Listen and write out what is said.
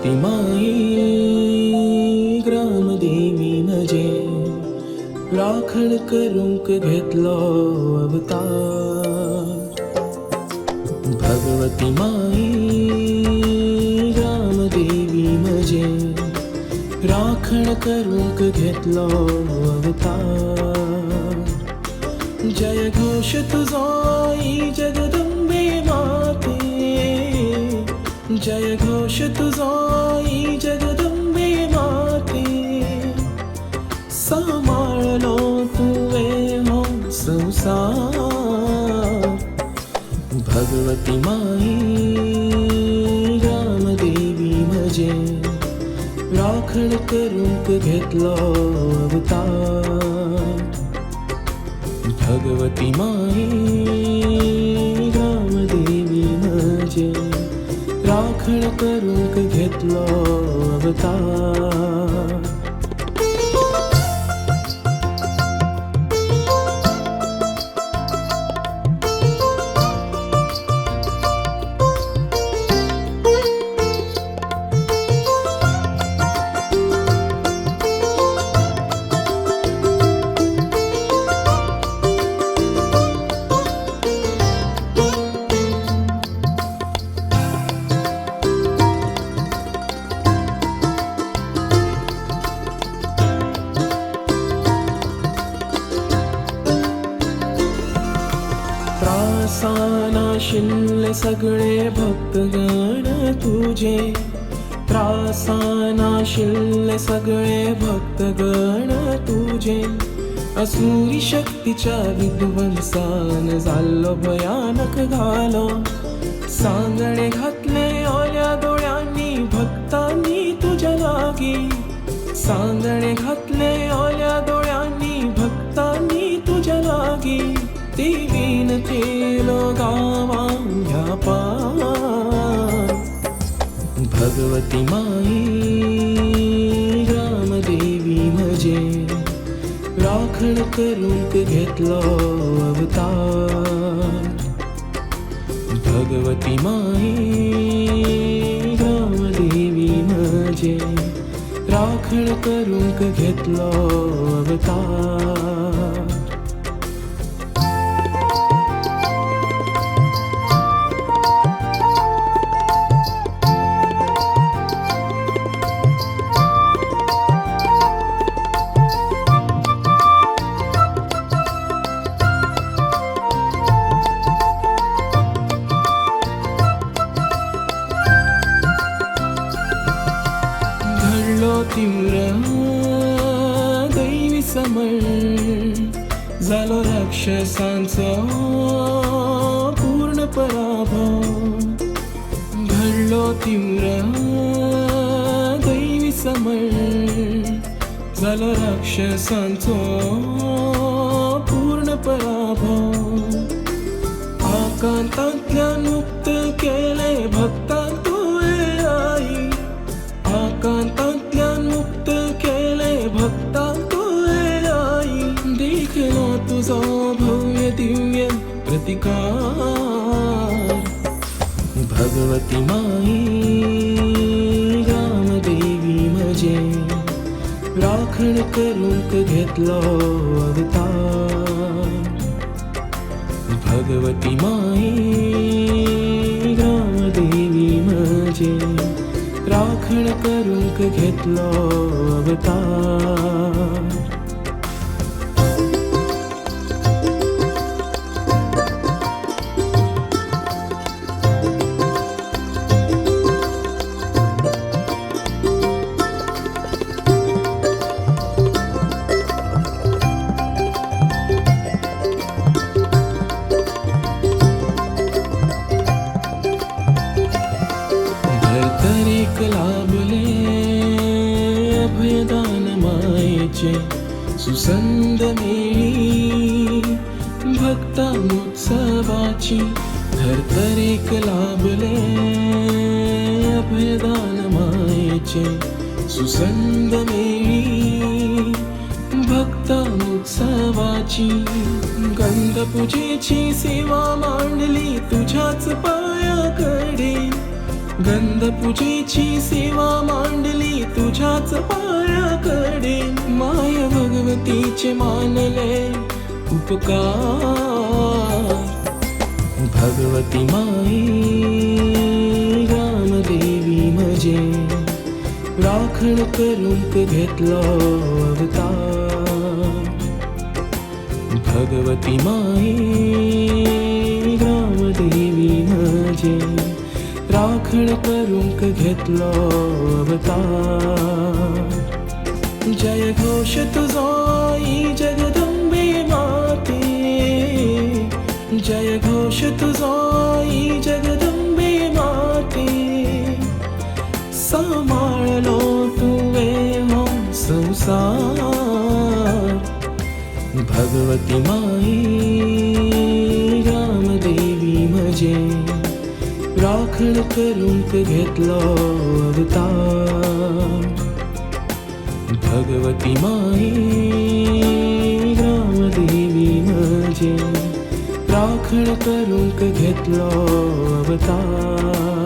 भगवती माई ग्रामदेवी म्हणजे राखण करूंक घेतलो अवतार. भगवती माई ग्रामदेवी म्हणजे राखण करूंक घेतलो अवतार. जय घोष तुझो आई जगदंबे माते, जय घोष तुझो आई जगदंबे माते. सांभाळलो तुवे हो संसार. भगवती माई ग्रामदेवी म्हणजे राखण करूंक घेतलो अवतार. भगवती माई ग्रामदेवी म्हणजे राखण करूंक घेतलो अवतार. त्रासानाशिल्ले सगळे भक्तगण तुझे, त्रासानाशिल्ले सगळे भक्तगण तुझे. असुरी शक्तीच्या विध्वंसान झालो भयानक घालो. सांगणे घातले ओल्या डोळ्यांनी भक्तांनी तुझ्या लागी. सांगणे घातले ओल्या डोळ्यांनी भक्तांनी तुझ्या लागी. देवीन केलो गावा ह्या पार. भगवती माई ग्रामदेवी म्हणजे राखण करूंक घेतलो अवतार. भगवती माई ग्रामदेवी म्हणजे राखण करूंक घेतलो अवतार. तीव्र दैवी समर झालो राक्षसांचो पूर्ण पराभव. घडलो तीव्र दैवी समर झालो राक्षसांचो पूर्ण पराभव. आकांतांतल्यान मुक्त केले भक्तांक तुवे आई. आकांतांतल्यान मुक्त केले भक्तांक तुवे आई. देखलो तुझो भव्य दिव्य प्रतिकार. भगवती माई ग्रामदेवी म्हणजे राखण करूंक घेतलो अवतार. भगवती माई ग्रामदेवी म्हणजे राखण करूंक घेतलो अवतार. लाभले अभयदान मायेचे सुसंद मेळी भक्तांउत्सवाची. धर्तरेक लाभले अभयदान मायेचे सुसंद मेळी भक्तांउत्सवाची. गंधपूजेची सेवा मांडली तुझ्याच पायाकडे. गंध पूजेची सेवा मांडली तुझ्याच पायाकडे, माय भगवतीचे मानले उपकार. भगवती माई रामदेवी मजे, राखण करून घेतलो अवतार. भगवती माई रामदेवी मजे, राखण करून घेतलो अवतार. जय घोष तुझो आई जगदंबे माते, जय घोष तुझो आई जगदंबे माते. सांभाळलो तुवे हो संसार. भगवती माई रामदेवी मजे, राखण करून घेतलो अवतार. भगवती माई रामदेवी मजे, राखण करून घेतलो अवतार.